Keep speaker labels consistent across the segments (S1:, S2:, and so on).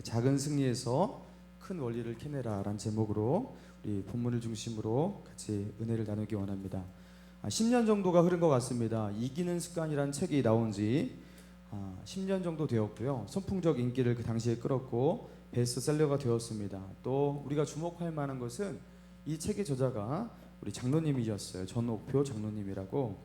S1: 작은 승리에서 큰 원리를 캐내라 라는 제목으로 우리 본문을 중심으로 같이 은혜를 나누기 원합니다. 10년 정도가 흐른 것 같습니다. 이기는 습관이라는 책이 나온 지 10년 정도 되었고요. 선풍적 인기를 그 당시에 끌었고 베스트셀러가 되었습니다. 또 우리가 주목할 만한 것은 이 책의 저자가 우리 장로님이셨어요. 전옥표 장로님이라고.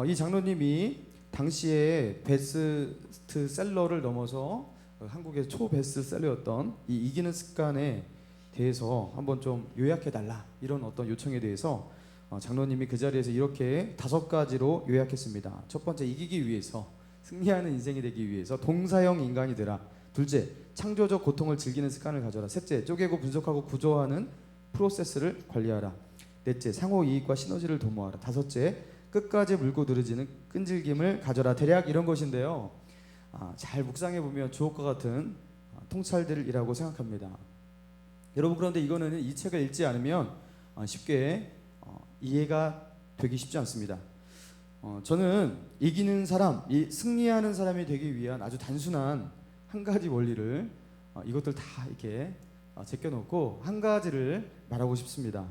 S1: 이 장로님이 당시에 베스트셀러를 넘어서 한국의 초베스트셀러였던 이 이기는 습관에 대해서 한번 좀 요약해달라 이런 어떤 요청에 대해서 장로님이 그 자리에서 이렇게 5가지로 요약했습니다. 첫 번째, 이기기 위해서, 승리하는 인생이 되기 위해서 동사형 인간이 되라. 둘째, 창조적 고통을 즐기는 습관을 가져라. 셋째, 쪼개고 분석하고 구조하는 프로세스를 관리하라. 넷째, 상호 이익과 시너지를 도모하라. 다섯째, 끝까지 물고 늘어지는 끈질김을 가져라. 대략 이런 것인데요. 잘 묵상해 보면 주옥과 같은 통찰들이라고 생각합니다. 여러분, 그런데 이거는 이 책을 읽지 않으면 쉽게 이해가 되기 쉽지 않습니다. 저는 이기는 사람, 이 승리하는 사람이 되기 위한 아주 단순한 한 가지 원리를 이것들 다 이렇게 제껴놓고 한 가지를 말하고 싶습니다.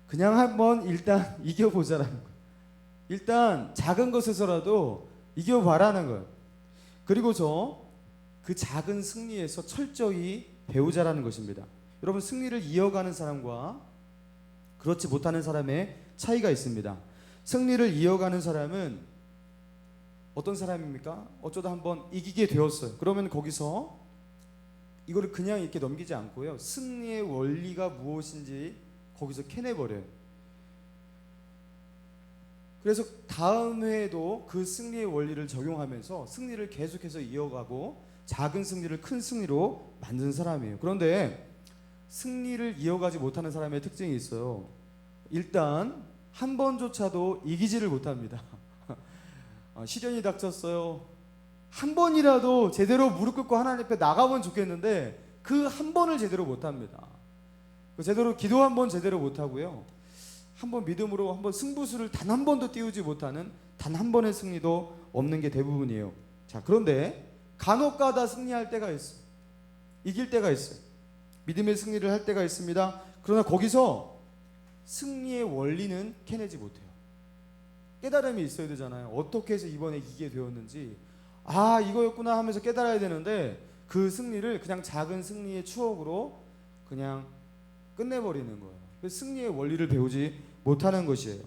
S1: 그냥 한번 일단 이겨보자라는 거예요. 일단 작은 것에서라도 이겨봐라는 거예요. 그리고서 그 작은 승리에서 철저히 배우자라는 것입니다. 여러분, 승리를 이어가는 사람과 그렇지 못하는 사람의 차이가 있습니다. 승리를 이어가는 사람은 어떤 사람입니까? 어쩌다 한번 이기게 되었어요. 그러면 거기서 이거를 그냥 이렇게 넘기지 않고요, 승리의 원리가 무엇인지 거기서 캐내버려요. 그래서 다음 회에도 그 승리의 원리를 적용하면서 승리를 계속해서 이어가고 작은 승리를 큰 승리로 만든 사람이에요. 그런데 승리를 이어가지 못하는 사람의 특징이 있어요. 일단 한 번조차도 이기지를 못합니다. 시련이 닥쳤어요. 한 번이라도 제대로 무릎 꿇고 하나님 앞에 나가면 좋겠는데 그 한 번을 제대로 못합니다. 제대로 기도 한 번 제대로 못하고요, 한번 믿음으로 한번 승부수를 단 한 번도 띄우지 못하는 단 한 번의 승리도 없는 게 대부분이에요. 자, 그런데 간혹가다 승리할 때가 있어요. 이길 때가 있어요. 믿음의 승리를 할 때가 있습니다. 그러나 거기서 승리의 원리는 캐내지 못해요. 깨달음이 있어야 되잖아요. 어떻게 해서 이번에 이기게 되었는지, 이거였구나 하면서 깨달아야 되는데 그 승리를 그냥 작은 승리의 추억으로 그냥 끝내버리는 거예요. 승리의 원리를 배우지 못하는 것이에요.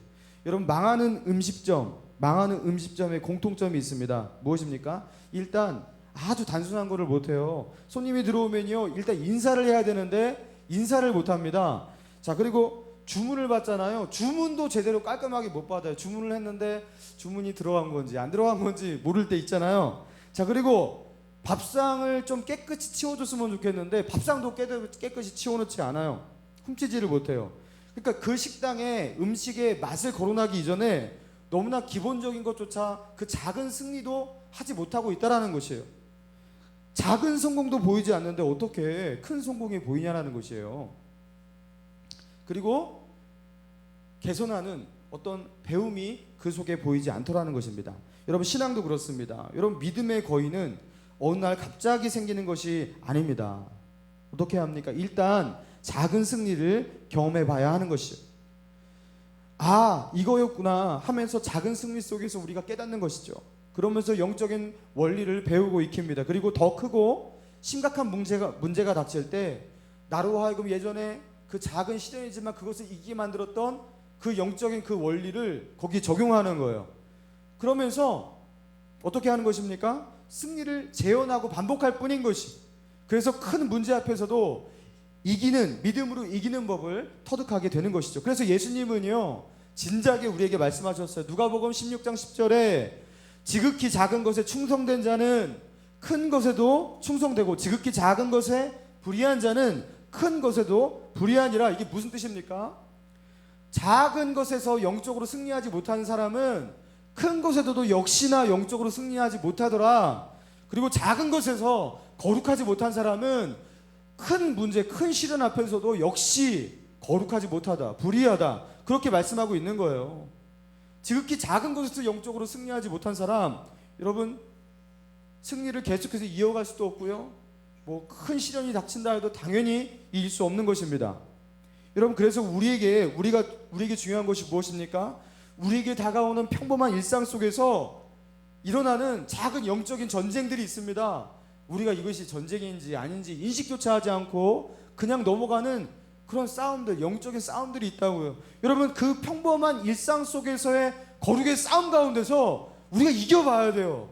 S1: 여러분, 망하는 음식점의 공통점이 있습니다. 무엇입니까? 일단 아주 단순한 거를 못해요. 손님이 들어오면요, 일단 인사를 해야 되는데 인사를 못합니다. 자, 그리고 주문을 받잖아요. 주문도 제대로 깔끔하게 못 받아요. 주문을 했는데 주문이 들어간 건지 안 들어간 건지 모를 때 있잖아요. 자, 그리고 밥상을 좀 깨끗이 치워줬으면 좋겠는데 밥상도 깨끗이 치워놓지 않아요. 훔치지를 못해요. 그러니까 그 식당에 음식의 맛을 거론하기 이전에 너무나 기본적인 것조차 그 작은 승리도 하지 못하고 있다는 것이에요. 작은 성공도 보이지 않는데 어떻게 큰 성공이 보이냐는 것이에요. 그리고 개선하는 어떤 배움이 그 속에 보이지 않더라는 것입니다. 여러분, 신앙도 그렇습니다. 여러분, 믿음의 거인은 어느 날 갑자기 생기는 것이 아닙니다. 어떻게 합니까? 일단 작은 승리를 경험해 봐야 하는 것이죠. 이거였구나 하면서 작은 승리 속에서 우리가 깨닫는 것이죠. 그러면서 영적인 원리를 배우고 익힙니다. 그리고 더 크고 심각한 문제가 닥칠 때 나로 하여금 예전에 그 작은 시련이지만 그것을 이기게 만들었던 그 영적인 그 원리를 거기에 적용하는 거예요. 그러면서 어떻게 하는 것입니까? 승리를 재현하고 반복할 뿐인 것이. 그래서 큰 문제 앞에서도 믿음으로 이기는 법을 터득하게 되는 것이죠. 그래서 예수님은요, 진작에 우리에게 말씀하셨어요. 누가복음 16장 10절에 지극히 작은 것에 충성된 자는 큰 것에도 충성되고 지극히 작은 것에 불의한 자는 큰 것에도 불의하니라. 이게 무슨 뜻입니까? 작은 것에서 영적으로 승리하지 못하는 사람은 큰 것에도 역시나 영적으로 승리하지 못하더라. 그리고 작은 것에서 거룩하지 못한 사람은 큰 문제, 큰 시련 앞에서도 역시 거룩하지 못하다, 불의하다, 그렇게 말씀하고 있는 거예요. 지극히 작은 것에서 영적으로 승리하지 못한 사람, 여러분, 승리를 계속해서 이어갈 수도 없고요, 뭐 큰 시련이 닥친다 해도 당연히 이길 수 없는 것입니다. 여러분, 그래서 우리에게 중요한 것이 무엇입니까? 우리에게 다가오는 평범한 일상 속에서 일어나는 작은 영적인 전쟁들이 있습니다. 우리가 이것이 전쟁인지 아닌지 인식조차 하지 않고 그냥 넘어가는 그런 싸움들, 영적인 싸움들이 있다고요. 여러분, 그 평범한 일상 속에서의 거룩의 싸움 가운데서 우리가 이겨봐야 돼요.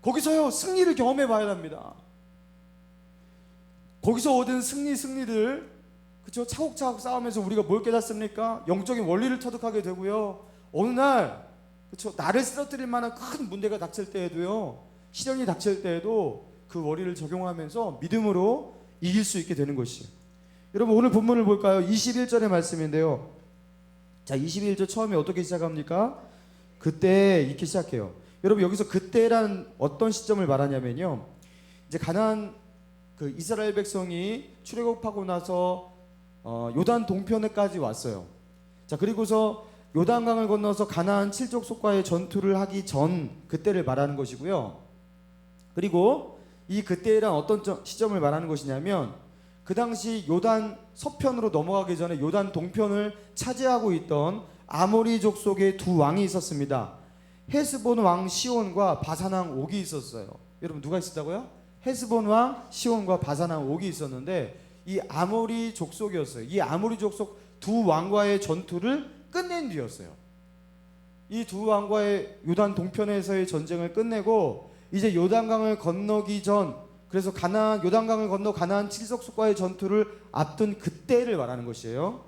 S1: 거기서요, 승리를 경험해 봐야 합니다. 거기서 얻은 승리들, 그렇죠? 차곡차곡 싸우면서 우리가 뭘 깨닫습니까? 영적인 원리를 터득하게 되고요. 어느 날, 그렇죠? 나를 쓰러뜨릴 만한 큰 문제가 닥칠 때에도요, 시련이 닥칠 때에도 그 원리를 적용하면서 믿음으로 이길 수 있게 되는 것이에요. 여러분, 오늘 본문을 볼까요? 21절의 말씀인데요. 자, 21절 처음에 어떻게 시작합니까? 그때 이렇게 시작해요. 여러분, 여기서 그때란 어떤 시점을 말하냐면요, 이제 가나안 그 이스라엘 백성이 출애굽하고 나서 요단 동편에까지 왔어요. 자, 그리고서 요단강을 건너서 가나안 칠족속과의 전투를 하기 전 그때를 말하는 것이고요. 그리고 이 그때란 어떤 시점을 말하는 것이냐면, 그 당시 요단 서편으로 넘어가기 전에 요단 동편을 차지하고 있던 아모리 족속의 두 왕이 있었습니다. 헤스본 왕 시온과 바산 왕 옥이 있었어요. 여러분, 누가 있었다고요? 헤스본 왕 시온과 바산 왕 옥이 있었는데, 이 아모리 족속이었어요. 이 아모리 족속 두 왕과의 전투를 끝낸 뒤였어요. 이 두 왕과의 요단 동편에서의 전쟁을 끝내고 이제 요단강을 건너기 전, 그래서 요단강을 건너 가나안 칠족속과의 전투를 앞둔 그때를 말하는 것이에요.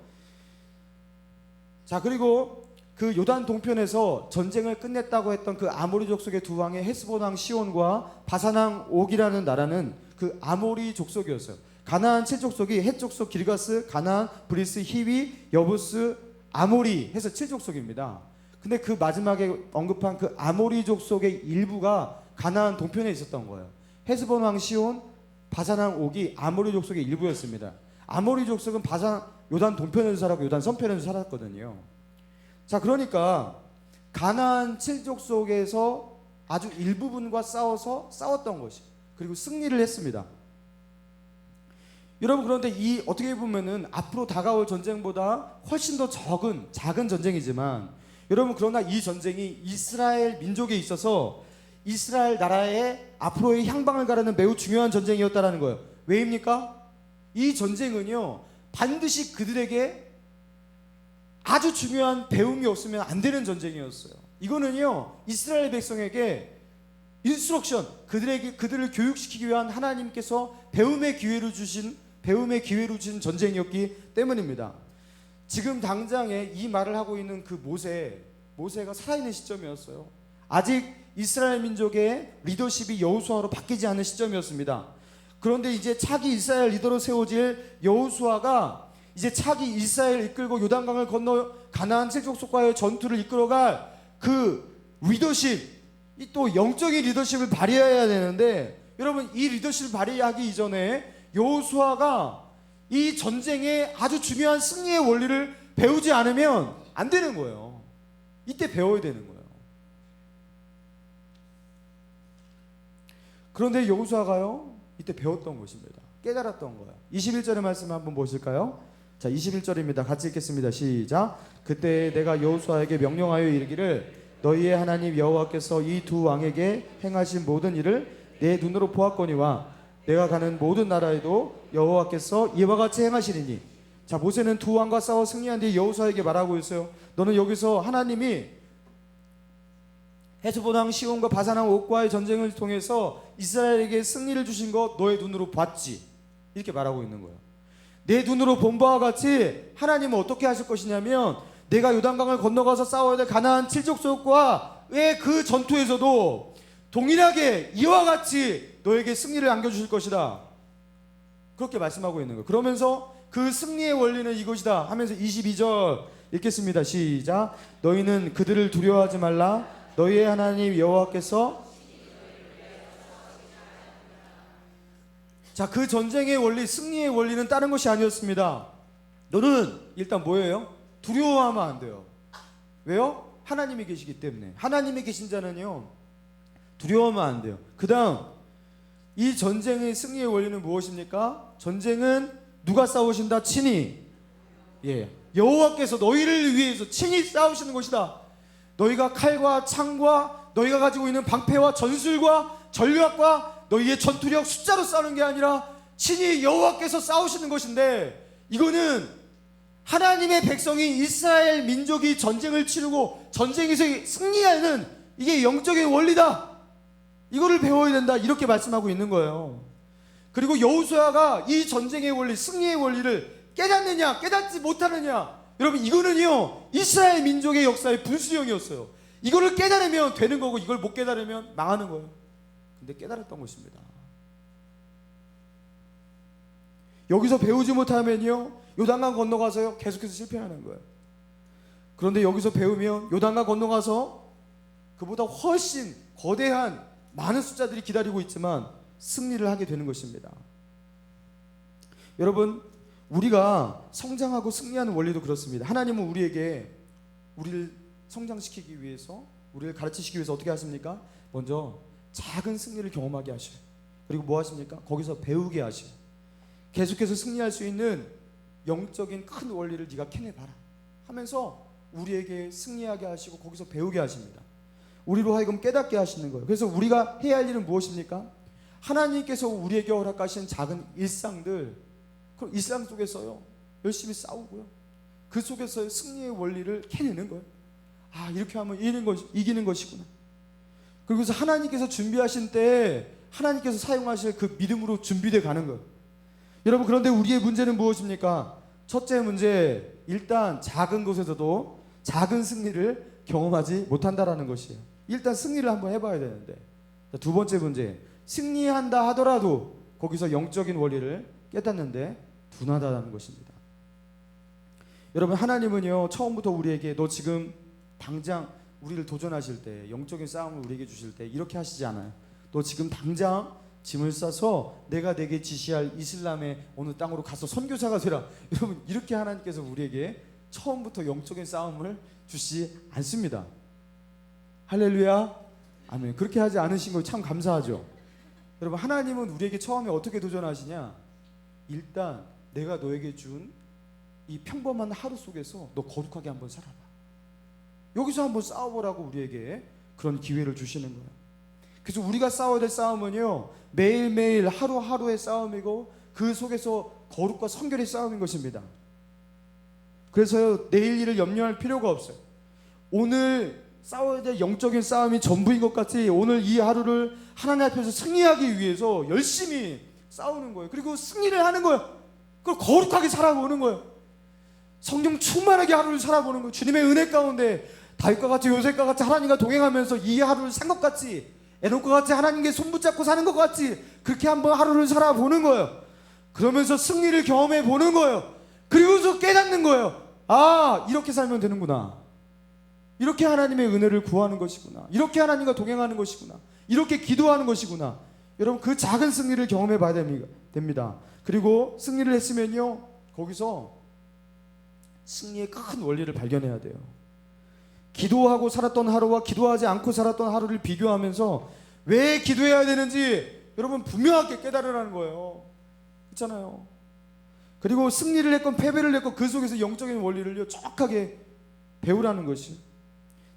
S1: 자, 그리고 그 요단 동편에서 전쟁을 끝냈다고 했던 그 아모리 족속의 두 왕의 헤스본 왕 시온과 바산 왕 옥이라는 나라는 그 아모리 족속이었어요. 가나안 칠족속이 헷족속, 길가스, 가나안, 브리스, 히위, 여부스, 아모리 해서 칠족속입니다. 근데 그 마지막에 언급한 그 아모리 족속의 일부가 가나안 동편에 있었던 거예요. 헤스본 왕 시온, 바산 왕 옥이 아모리 족속의 일부였습니다. 아모리 족속은 요단 동편에서 살았고 요단 서편에서 살았거든요. 자, 그러니까 가나안 칠족속에서 아주 일부분과 싸웠던 것이, 그리고 승리를 했습니다. 여러분, 그런데 어떻게 보면은 앞으로 다가올 전쟁보다 훨씬 더 작은 전쟁이지만, 여러분, 그러나 이 전쟁이 이스라엘 민족에 있어서 이스라엘 나라의 앞으로의 향방을 가르는 매우 중요한 전쟁이었다라는 거예요. 왜입니까? 이 전쟁은요, 반드시 그들에게 아주 중요한 배움이 없으면 안 되는 전쟁이었어요. 이거는요, 이스라엘 백성에게 인스트럭션, 그들을 교육시키기 위한 하나님께서 배움의 기회로 주신 전쟁이었기 때문입니다. 지금 당장에 이 말을 하고 있는 그 모세가 살아있는 시점이었어요. 아직 이스라엘 민족의 리더십이 여호수아로 바뀌지 않은 시점이었습니다. 그런데 이제 차기 이스라엘 리더로 세워질 여호수아가 이제 차기 이스라엘을 이끌고 요단강을 건너 가나안 칠족속과의 전투를 이끌어갈 그 리더십, 또 영적인 리더십을 발휘해야 되는데, 여러분, 이 리더십을 발휘하기 이전에 여호수아가 이 전쟁의 아주 중요한 승리의 원리를 배우지 않으면 안 되는 거예요. 이때 배워야 되는 거예요. 그런데 여호수아가요, 이때 배웠던 것입니다. 깨달았던 거예요. 21절의 말씀 한번 보실까요? 자, 21절입니다. 같이 읽겠습니다. 시작. 그때 내가 여호수아에게 명령하여 이르기를, 너희의 하나님 여호와께서 이 두 왕에게 행하신 모든 일을 내 눈으로 보았거니와 내가 가는 모든 나라에도 여호와께서 이와 같이 행하시리니. 자, 모세는 두 왕과 싸워 승리한 뒤에 여호수아에게 말하고 있어요. 너는 여기서 하나님이 헤스본 왕 시온과 바산 왕 옥과의 전쟁을 통해서 이스라엘에게 승리를 주신 것 너의 눈으로 봤지, 이렇게 말하고 있는 거예요. 내 눈으로 본 바와 같이 하나님은 어떻게 하실 것이냐면, 내가 요단강을 건너가서 싸워야 될 가나안 칠족속과의 그 전투에서도 동일하게 이와 같이 너에게 승리를 안겨주실 것이다, 그렇게 말씀하고 있는 거예요. 그러면서 그 승리의 원리는 이것이다 하면서 22절 읽겠습니다. 시작. 너희는 그들을 두려워하지 말라. 너희의 하나님 여호와께서. 자, 그 전쟁의 원리, 승리의 원리는 다른 것이 아니었습니다. 너는 일단 뭐예요? 두려워하면 안 돼요. 왜요? 하나님이 계시기 때문에. 하나님이 계신 자는요, 두려워하면 안 돼요. 그 다음, 이 전쟁의 승리의 원리는 무엇입니까? 전쟁은 누가 싸우신다? 친히 여호와께서 너희를 위해서 친히 싸우시는 것이다. 너희가 칼과 창과 너희가 가지고 있는 방패와 전술과 전략과 너희의 전투력 숫자로 싸우는 게 아니라 친히 여호와께서 싸우시는 것인데, 이거는 하나님의 백성이 이스라엘 민족이 전쟁을 치르고 전쟁에서 승리하는 이게 영적인 원리다. 이거를 배워야 된다. 이렇게 말씀하고 있는 거예요. 그리고 여호수아가 이 전쟁의 원리, 승리의 원리를 깨닫느냐 깨닫지 못하느냐, 여러분 이거는요 이스라엘 민족의 역사의 분수령이었어요. 이거를 깨달으면 되는 거고 이걸 못 깨달으면 망하는 거예요. 근데 깨달았던 것입니다. 여기서 배우지 못하면요 요단강 건너가서요 계속해서 실패하는 거예요. 그런데 여기서 배우면 요단강 건너가서 그보다 훨씬 거대한 많은 숫자들이 기다리고 있지만 승리를 하게 되는 것입니다. 여러분, 우리가 성장하고 승리하는 원리도 그렇습니다. 하나님은 우리를 성장시키기 위해서, 우리를 가르치시기 위해서 어떻게 하십니까? 먼저 작은 승리를 경험하게 하셔요. 그리고 뭐 하십니까? 거기서 배우게 하셔요. 계속해서 승리할 수 있는 영적인 큰 원리를 네가 캐내봐라 하면서 우리에게 승리하게 하시고 거기서 배우게 하십니다. 우리로 하여금 깨닫게 하시는 거예요. 그래서 우리가 해야 할 일은 무엇입니까? 하나님께서 우리에게 허락하신 작은 일상들, 그 일상 속에서요 열심히 싸우고요 그 속에서의 승리의 원리를 캐내는 거예요. 아, 이렇게 하면 이기는 것이구나. 그리고서 하나님께서 준비하신 때에 하나님께서 사용하실 그 믿음으로 준비되어 가는 거예요. 여러분, 그런데 우리의 문제는 무엇입니까? 첫째 문제, 일단 작은 곳에서도 작은 승리를 경험하지 못한다라는 것이에요. 일단 승리를 한번 해봐야 되는데. 두 번째 문제, 승리한다 하더라도 거기서 영적인 원리를 깨닫는데 둔하다는 것입니다. 여러분, 하나님은요 처음부터 우리에게 너 지금 당장 우리를 도전하실 때, 영적인 싸움을 우리에게 주실 때 이렇게 하시지 않아요. 너 지금 당장 짐을 싸서 내가 내게 지시할 이슬람의 어느 땅으로 가서 선교사가 되라. 여러분, 이렇게 하나님께서 우리에게 처음부터 영적인 싸움을 주시지 않습니다. 할렐루야, 아멘. 그렇게 하지 않으신 거 참 감사하죠. 여러분, 하나님은 우리에게 처음에 어떻게 도전하시냐? 일단 내가 너에게 준 이 평범한 하루 속에서 너 거룩하게 한번 살아봐. 여기서 한번 싸워보라고 우리에게 그런 기회를 주시는 거예요. 그래서 우리가 싸워야 될 싸움은요 매일매일 하루하루의 싸움이고 그 속에서 거룩과 성결의 싸움인 것입니다. 그래서 내일 일을 염려할 필요가 없어요. 오늘 싸워야 될 영적인 싸움이 전부인 것 같이 오늘 이 하루를 하나님 앞에서 승리하기 위해서 열심히 싸우는 거예요. 그리고 승리를 하는 거예요. 그걸 거룩하게 살아보는 거예요. 성령 충만하게 하루를 살아보는 거예요. 주님의 은혜 가운데 다윗과 같이 요셉과 같이 하나님과 동행하면서 이 하루를 산 것 같이, 에녹과 같이 하나님께 손붙잡고 사는 것 같이 그렇게 한번 하루를 살아보는 거예요. 그러면서 승리를 경험해 보는 거예요. 그리고서 깨닫는 거예요. 아, 이렇게 살면 되는구나. 이렇게 하나님의 은혜를 구하는 것이구나. 이렇게 하나님과 동행하는 것이구나. 이렇게 기도하는 것이구나. 여러분, 그 작은 승리를 경험해 봐야 됩니다. 그리고 승리를 했으면요 거기서 승리의 큰 원리를 발견해야 돼요. 기도하고 살았던 하루와 기도하지 않고 살았던 하루를 비교하면서 왜 기도해야 되는지 여러분 분명하게 깨달으라는 거예요. 있잖아요. 그리고 승리를 했건 패배를 했건 그 속에서 영적인 원리를 정확하게 배우라는 것이.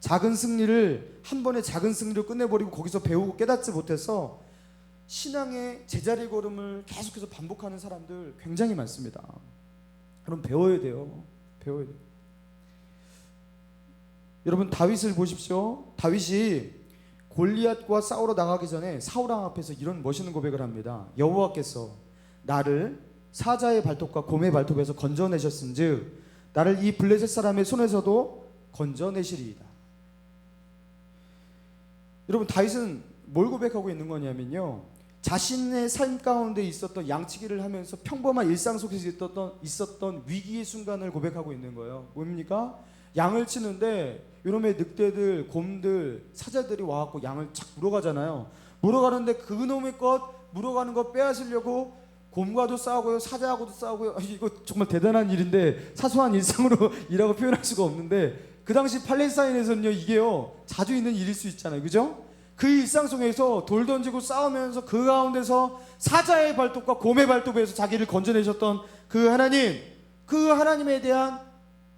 S1: 작은 승리를 한 번에 작은 승리로 끝내버리고 거기서 배우고 깨닫지 못해서 신앙의 제자리 걸음을 계속해서 반복하는 사람들 굉장히 많습니다. 여러분, 배워야 돼요. 배워야 돼요. 여러분, 다윗을 보십시오. 다윗이 골리앗과 싸우러 나가기 전에 사울 왕 앞에서 이런 멋있는 고백을 합니다. 여호와께서 나를 사자의 발톱과 곰의 발톱에서 건져내셨은즉 나를 이 블레셋 사람의 손에서도 건져내시리이다. 여러분, 다윗은 뭘 고백하고 있는 거냐면요 자신의 삶 가운데 있었던 양치기를 하면서 평범한 일상 속에서 있었던 위기의 순간을 고백하고 있는 거예요. 뭡니까? 양을 치는데 요놈의 늑대들, 곰들, 사자들이 와갖고 양을 착 물어가잖아요. 물어가는데 그놈의 것 물어가는 거 빼앗으려고 곰과도 싸우고요, 사자하고도 싸우고요. 이거 정말 대단한 일인데 사소한 일상으로 이라고 표현할 수가 없는데 그 당시 팔레스타인에서는요 이게요 자주 있는 일일 수 있잖아요. 그죠? 그 일상 속에서 돌 던지고 싸우면서 그 가운데서 사자의 발톱과 곰의 발톱에서 자기를 건져내셨던 그 하나님, 그 하나님에 대한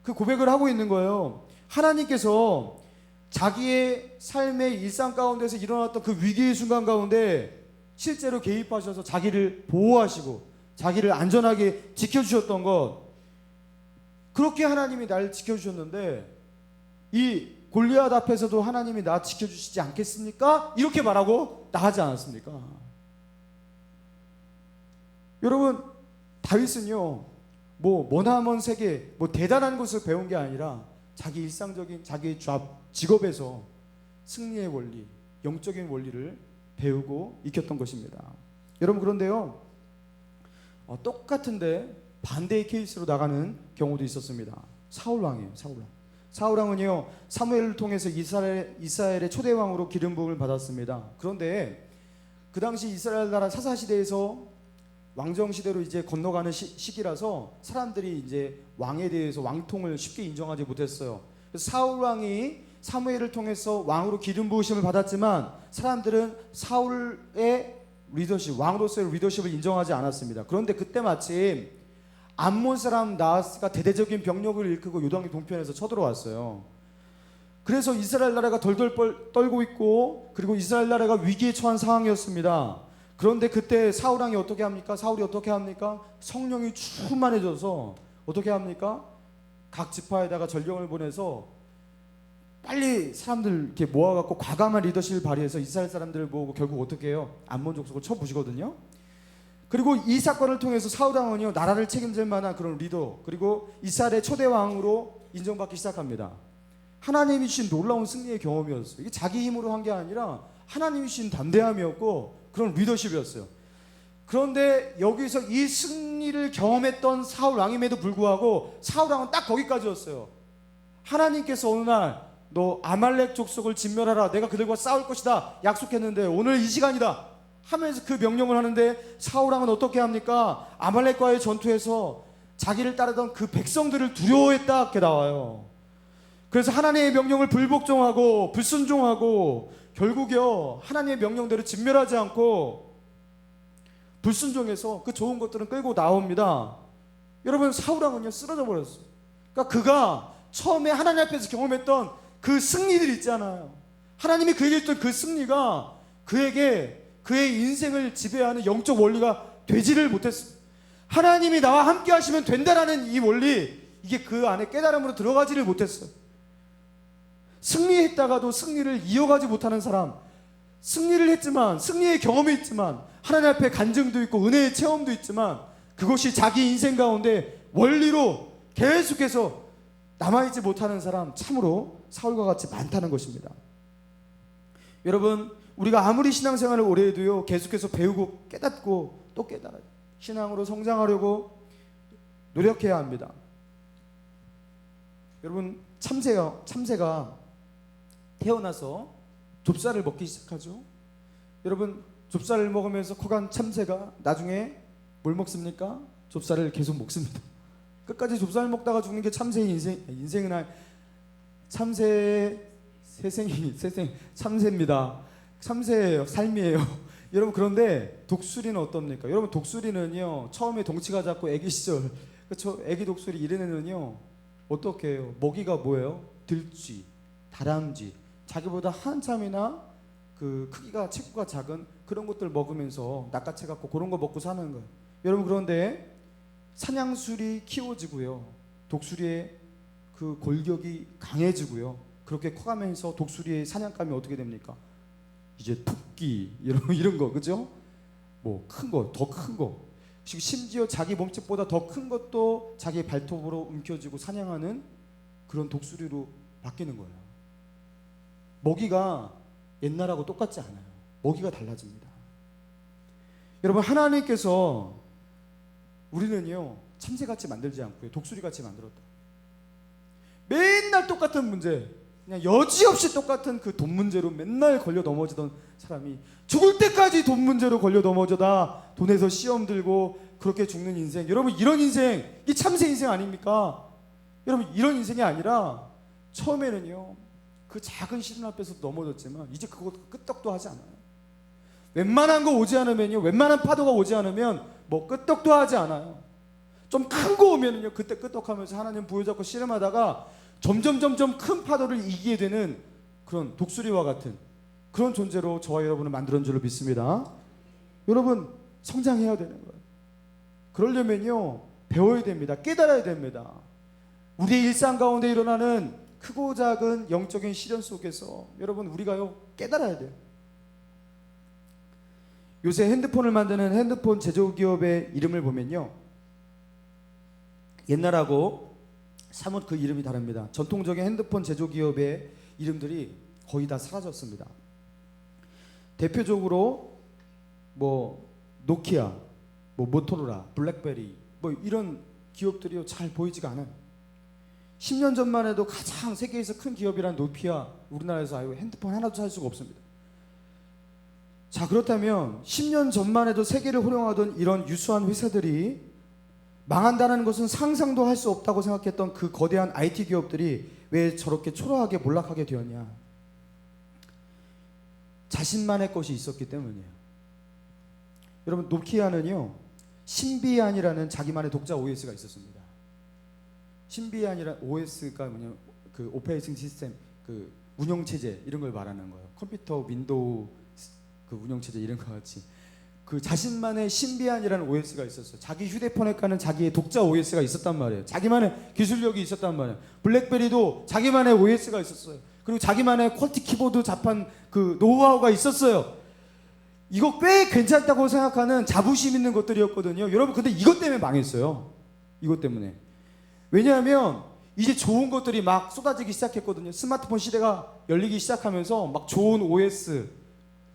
S1: 그 고백을 하고 있는 거예요. 하나님께서 자기의 삶의 일상 가운데서 일어났던 그 위기의 순간 가운데 실제로 개입하셔서 자기를 보호하시고 자기를 안전하게 지켜주셨던 것, 그렇게 하나님이 날 지켜주셨는데 이 골리앗 앞에서도 하나님이 나 지켜주시지 않겠습니까? 이렇게 말하고 나가지 않았습니까? 여러분, 다윗은요 뭐 머나먼 세계 뭐 대단한 것을 배운 게 아니라 자기 일상적인 자기의 직업에서 승리의 원리, 영적인 원리를 배우고 익혔던 것입니다. 여러분, 그런데요 똑같은데 반대의 케이스로 나가는 경우도 있었습니다. 사울왕이에요. 사울왕은요 사무엘을 통해서 이스라엘의 초대왕으로 기름 부음을 받았습니다. 그런데 그 당시 이스라엘 나라 사사시대에서 왕정시대로 이제 건너가는 시기라서 사람들이 이제 왕에 대해서 왕통을 쉽게 인정하지 못했어요. 그래서 사울왕이 사무엘을 통해서 왕으로 기름 부으심을 받았지만 사람들은 사울의 리더십, 왕으로서의 리더십을 인정하지 않았습니다. 그런데 그때 마침 암몬 사람 나하스가 대대적인 병력을 일으키고 요단강 동편에서 쳐들어왔어요. 그래서 이스라엘 나라가 덜덜 떨고 있고, 그리고 이스라엘 나라가 위기에 처한 상황이었습니다. 그런데 그때 사울왕이 어떻게 합니까? 사울이 어떻게 합니까? 성령이 충만해져서 어떻게 합니까? 각 지파에다가 전령을 보내서 빨리 사람들 이렇게 모아갖고 과감한 리더십을 발휘해서 이스라엘 사람들을 모으고 결국 어떻게 해요? 암몬 족속을 쳐부시거든요. 그리고 이 사건을 통해서 사울왕은요 나라를 책임질 만한 그런 리더, 그리고 이스라엘의 초대왕으로 인정받기 시작합니다. 하나님이 주신 놀라운 승리의 경험이었어요. 이게 자기 힘으로 한 게 아니라 하나님이 주신 담대함이었고 그런 리더십이었어요. 그런데 여기서 이 승리를 경험했던 사울왕임에도 불구하고 사울왕은 딱 거기까지였어요. 하나님께서 어느 날 너 아말렉 족속을 진멸하라, 내가 그들과 싸울 것이다 약속했는데 오늘 이 시간이다 하면서 그 명령을 하는데 사울왕은 어떻게 합니까? 아말렉과의 전투에서 자기를 따르던 그 백성들을 두려워했다 이렇게 나와요. 그래서 하나님의 명령을 불복종하고 불순종하고 결국요 하나님의 명령대로 진멸하지 않고 불순종해서 그 좋은 것들은 끌고 나옵니다. 여러분, 사울왕은요 쓰러져 버렸어요. 그러니까 그가 처음에 하나님 앞에서 경험했던 그 승리들 있잖아요. 하나님이 그에게 줬던 그 승리가 그에게 그의 인생을 지배하는 영적 원리가 되지를 못했어요. 하나님이 나와 함께 하시면 된다라는 이 원리, 이게 그 안에 깨달음으로 들어가지를 못했어요. 승리했다가도 승리를 이어가지 못하는 사람, 승리를 했지만 승리의 경험이 있지만 하나님 앞에 간증도 있고 은혜의 체험도 있지만 그것이 자기 인생 가운데 원리로 계속해서 남아있지 못하는 사람, 참으로 사울과 같이 많다는 것입니다. 여러분, 우리가 아무리 신앙생활을 오래 해도요 계속해서 배우고 깨닫고 또 깨달아요. 신앙으로 성장하려고 노력해야 합니다. 여러분, 참새가 태어나서 좁쌀을 먹기 시작하죠. 여러분, 좁쌀을 먹으면서 커간 참새가 나중에 뭘 먹습니까? 좁쌀을 계속 먹습니다. 끝까지 좁쌀 먹다가 죽는 게 참새의 인생은 참새입니다. 참새예요. 삶이에요. 여러분, 그런데 독수리는 어떻습니까? 여러분, 독수리는요 처음에 덩치가 작고 애기 시절, 그렇죠? 애기 독수리 이런 애는요 어떻게 해요? 먹이가 뭐예요? 들쥐, 다람쥐, 자기보다 한참이나 그 크기가 체구가 작은 그런 것들 먹으면서 낚아채 갖고 그런 거 먹고 사는 거예요. 여러분, 그런데 사냥술이 키워지고요 독수리의 그 골격이 강해지고요 그렇게 커가면서 독수리의 사냥감이 어떻게 됩니까? 이제 토끼 이런 거, 그죠? 뭐 큰 거, 더 큰 거, 심지어 자기 몸집보다 더 큰 것도 자기 발톱으로 움켜쥐고 사냥하는 그런 독수리로 바뀌는 거예요. 먹이가 옛날하고 똑같지 않아요. 먹이가 달라집니다. 여러분, 하나님께서 우리는요 참새같이 만들지 않고요 독수리같이 만들었다. 맨날 똑같은 문제, 그냥 여지없이 똑같은 그 돈 문제로 맨날 걸려 넘어지던 사람이 죽을 때까지 돈 문제로 걸려 넘어져다 돈에서 시험 들고 그렇게 죽는 인생. 여러분, 이런 인생, 이 참새 인생 아닙니까? 여러분, 이런 인생이 아니라 처음에는요 그 작은 시련 앞에서 넘어졌지만 이제 그거 끄떡도 하지 않아요. 웬만한 거 오지 않으면요, 웬만한 파도가 오지 않으면 뭐 끄떡도 하지 않아요. 좀 큰 거 오면은요, 그때 끄떡하면서 하나님 부여잡고 씨름하다가 점점 큰 파도를 이기게 되는 그런 독수리와 같은 그런 존재로 저와 여러분을 만들어준 줄로 믿습니다. 여러분 성장해야 되는 거예요. 그러려면요 배워야 됩니다. 깨달아야 됩니다. 우리의 일상 가운데 일어나는 크고 작은 영적인 시련 속에서 여러분 우리가요 깨달아야 돼요. 요새 핸드폰을 만드는 핸드폰 제조기업의 이름을 보면요, 옛날하고 사뭇 그 이름이 다릅니다. 전통적인 핸드폰 제조기업의 이름들이 거의 다 사라졌습니다. 대표적으로 뭐 노키아, 뭐 모토로라, 블랙베리 뭐 이런 기업들이 잘 보이지가 않아요. 10년 전만 해도 가장 세계에서 큰 기업이란 노키아, 우리나라에서 아예 핸드폰 하나도 살 수가 없습니다. 자, 그렇다면 10년 전만 해도 세계를 호령하던 이런 유수한 회사들이 망한다는 것은 상상도 할 수 없다고 생각했던 그 거대한 IT 기업들이 왜 저렇게 초라하게 몰락하게 되었냐? 자신만의 것이 있었기 때문이에요. 여러분 노키아는요 신비안이라는 자기만의 독자 OS가 있었습니다. 신비안이라는 OS가 뭐냐, 그 오퍼레이팅 시스템, 그 운영체제 이런 걸 말하는 거예요. 컴퓨터 윈도우 그 운영체제 이런 거 같이 그 자신만의 신비안이라는 OS가 있었어요. 자기 휴대폰에 까는 자기의 독자 OS가 있었단 말이에요. 자기만의 기술력이 있었단 말이에요. 블랙베리도 자기만의 OS가 있었어요. 그리고 자기만의 퀄티 키보드 자판 그 노하우가 있었어요. 이거 꽤 괜찮다고 생각하는 자부심 있는 것들이었거든요. 여러분 근데 이것 때문에 망했어요. 이것 때문에. 왜냐하면 이제 좋은 것들이 막 쏟아지기 시작했거든요. 스마트폰 시대가 열리기 시작하면서 막 좋은 OS,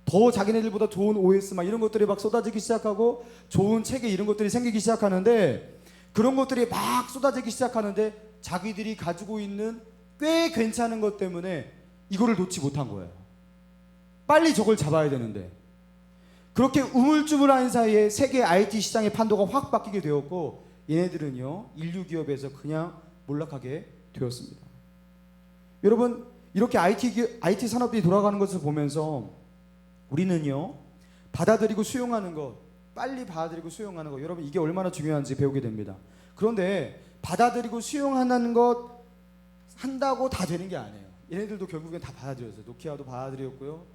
S1: 더 자기네들보다 좋은 OS 막 이런 것들이 막 쏟아지기 시작하고 좋은 체계 이런 것들이 생기기 시작하는데, 그런 것들이 막 쏟아지기 시작하는데 자기들이 가지고 있는 꽤 괜찮은 것 때문에 이거를 놓지 못한 거예요. 빨리 저걸 잡아야 되는데 그렇게 우물쭈물한 사이에 세계 IT 시장의 판도가 확 바뀌게 되었고 얘네들은요 인류 기업에서 그냥 몰락하게 되었습니다. 여러분 이렇게 IT 산업이 돌아가는 것을 보면서 우리는요 받아들이고 수용하는 것, 빨리 받아들이고 수용하는 것, 여러분 이게 얼마나 중요한지 배우게 됩니다. 그런데 받아들이고 수용하는 것 한다고 다 되는 게 아니에요. 얘네들도 결국엔 다 받아들였어요. 노키아도 받아들였고요.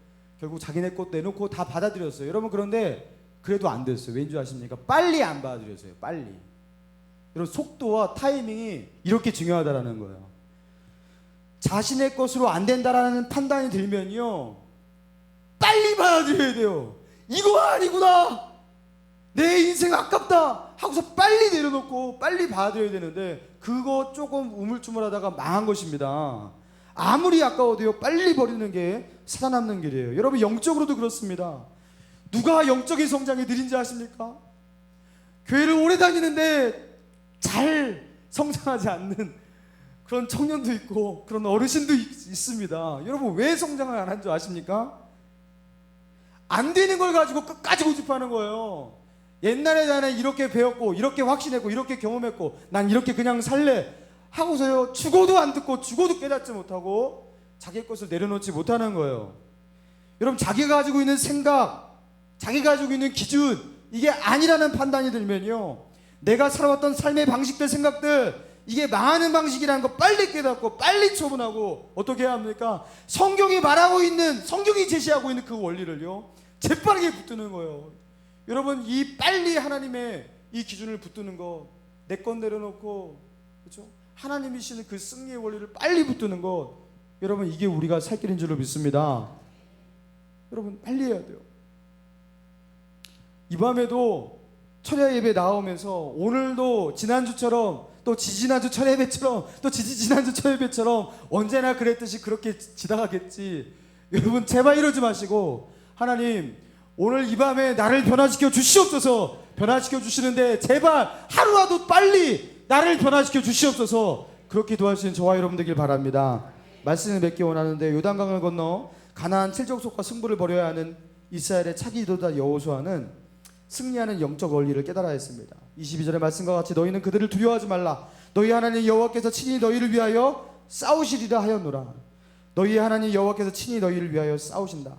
S1: 결국 자기네 것 내놓고 다 받아들였어요. 여러분 그런데 그래도 안 됐어요. 왠지 아십니까? 빨리 안 받아들였어요. 빨리. 여러분 속도와 타이밍이 이렇게 중요하다라는 거예요. 자신의 것으로 안 된다라는 판단이 들면요 빨리 받아들여야 돼요. 이거 아니구나, 내 인생 아깝다 하고서 빨리 내려놓고 빨리 받아들여야 되는데 그거 조금 우물쭈물하다가 망한 것입니다. 아무리 아까워도요 빨리 버리는 게 살아남는 길이에요. 여러분 영적으로도 그렇습니다. 누가 영적인 성장이 느린지 아십니까? 교회를 오래 다니는데 잘 성장하지 않는 그런 청년도 있고 그런 어르신도 있습니다. 여러분 왜 성장을 안 한 줄 아십니까? 안 되는 걸 가지고 끝까지 고집하는 거예요. 옛날에 나는 이렇게 배웠고 이렇게 확신했고 이렇게 경험했고 난 이렇게 그냥 살래 하고서요 죽어도 안 듣고 죽어도 깨닫지 못하고 자기 것을 내려놓지 못하는 거예요. 여러분 자기가 가지고 있는 생각, 자기가 가지고 있는 기준 이게 아니라는 판단이 들면요 내가 살아왔던 삶의 방식들, 생각들 이게 망하는 방식이라는 거 빨리 깨닫고 빨리 처분하고 어떻게 해야 합니까? 성경이 말하고 있는, 성경이 제시하고 있는 그 원리를요 재빠르게 붙드는 거예요. 여러분 이 빨리 하나님의 이 기준을 붙드는 거, 내 건 내려놓고 그렇죠? 하나님이시는 그 승리의 원리를 빨리 붙드는 것, 여러분 이게 우리가 살 길인 줄로 믿습니다. 여러분 빨리 해야 돼요. 이 밤에도 철야 예배 나오면서 오늘도 지난주처럼 또 지지난주 철야 예배처럼 또 지지난주 철야 예배처럼 언제나 그랬듯이 그렇게 지나가겠지. 여러분 제발 이러지 마시고 하나님 오늘 이 밤에 나를 변화시켜 주시옵소서. 변화시켜 주시는데 제발 하루라도 빨리 나를 변화시켜 주시옵소서. 그렇게 도와주신 저와 여러분 되길 바랍니다. 말씀을 맺기 원하는데 요단강을 건너 가나안 칠족속과 승부를 벌여야 하는 이스라엘의 차기 지도자 여호수아는 승리하는 영적 원리를 깨달아야 했습니다. 22절의 말씀과 같이 너희는 그들을 두려워하지 말라. 너희 하나님 여호와께서 친히 너희를 위하여 싸우시리라 하였노라. 너희의 하나님 여호와께서 친히 너희를 위하여 싸우신다.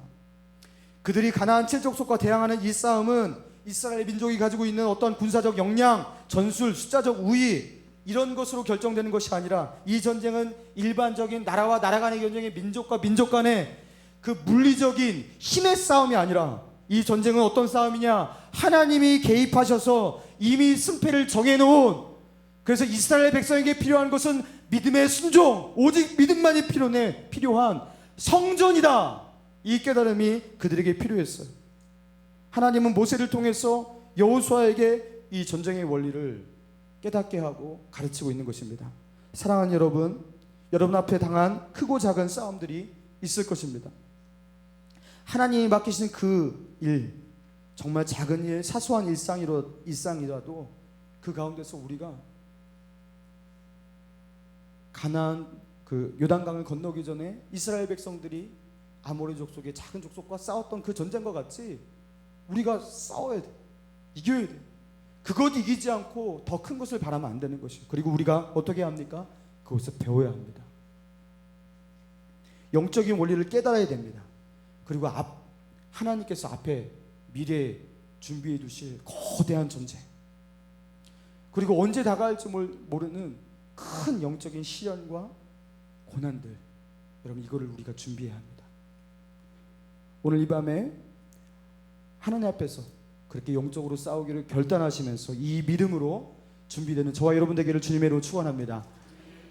S1: 그들이 가나안 7족속과 대항하는 이 싸움은 이스라엘 민족이 가지고 있는 어떤 군사적 역량, 전술, 숫자적 우위 이런 것으로 결정되는 것이 아니라 이 전쟁은 일반적인 나라와 나라 간의 전쟁의 민족과 민족 간의 그 물리적인 힘의 싸움이 아니라 이 전쟁은 어떤 싸움이냐? 하나님이 개입하셔서 이미 승패를 정해놓은, 그래서 이스라엘 백성에게 필요한 것은 믿음의 순종, 오직 믿음만이 필요한 성전이다. 이 깨달음이 그들에게 필요했어요. 하나님은 모세를 통해서 여호수아에게 이 전쟁의 원리를 깨닫게 하고 가르치고 있는 것입니다. 사랑하는 여러분, 여러분 앞에 당한 크고 작은 싸움들이 있을 것입니다. 하나님이 맡기신 그 일, 정말 작은 일, 사소한 일상이라도 그 가운데서 우리가 가나안 그 요단강을 건너기 전에 이스라엘 백성들이 아모리 족속의 작은 족속과 싸웠던 그 전쟁과 같이 우리가 싸워야 돼. 이겨야 돼. 그것 이기지 않고 더 큰 것을 바라면 안 되는 것이에요. 그리고 우리가 어떻게 합니까? 그것을 배워야 합니다. 영적인 원리를 깨달아야 됩니다. 그리고 하나님께서 앞에 미래에 준비해 두실 거대한 전쟁, 그리고 언제 다가올지 모르는 큰 영적인 시련과 고난들, 여러분 이거를 우리가 준비해야 합니다. 오늘 이 밤에 하나님 앞에서 그렇게 영적으로 싸우기를 결단하시면서 이 믿음으로 준비되는 저와 여러분 되기를 주님의 이름으로 축원합니다.